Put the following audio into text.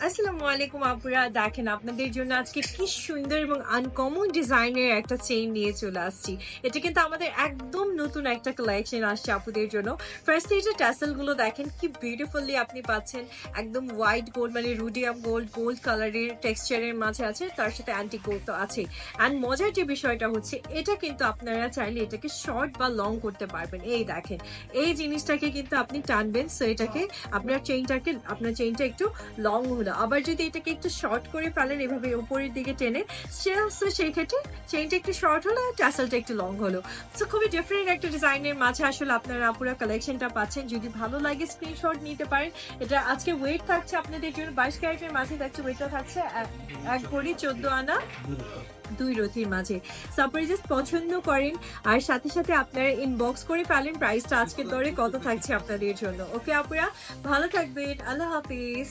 আসসালামু আলাইকুম আপুরা, দেখেন আপনাদের জন্য আজকে কি সুন্দর এবং আনকমন ডিজাইনের একটা চেইন নিয়ে চলে আসছি। এটা কিন্তু আমাদের একদম নতুন একটা কালেকশন আসছে আপুদের জন্য। ফার্স্টে এই যে ট্যাসেল গুলো দেখেন কি বিউটিফুলি আপনি পাচ্ছেন, একদম হোয়াইট গোল্ড মানে রুডিয়াম গোল্ড গোল্ড কালারের টেক্সচারের মাঝে আছে, তার সাথে অ্যান্টি গোল্ড তো আছে। অ্যান্ড মজার যে বিষয়টা হচ্ছে এটা কিন্তু আপনারা চাইলে এটাকে শর্ট বা লং করতে পারবেন। এই দেখেন এই জিনিসটাকে কিন্তু আপনি টানবেন, সো এটাকে আপনার চেইনটা একটু লং হলো। আবার যদি এটাকে একটু শর্ট করে ফেলেন এভাবে উপরের দিকে টেনে, সেই ক্ষেত্রে চেইনটা একটু শর্ট হলো, ট্যাসেলটা একটু লং হলো। সো খুবই ডিফারেন্ট একটা ডিজাইনের মাঝে আসলে আপনারা পুরো কালেকশনটা পাচ্ছেন। যদি ভালো লাগে স্ক্রিনশট নিতে পারেন। এটা আজকে ওয়েট থাকছে আপনাদের জন্য 22 ক্যারেটের মাঝে থাকছে, ওয়েটটা থাকছে 1 ভরি 14 আনা 2 রতির মাঝে। সাপোজ জাস্ট পছন্দ করেন আর সাথে সাথে আপনারা ইনবক্স করে ফেলেন প্রাইসটা আজকের দরে কত থাকছে আপনাদের জন্য। ওকে আপুরা, ভালো থাকবেন, আল্লাহ হাফিজ।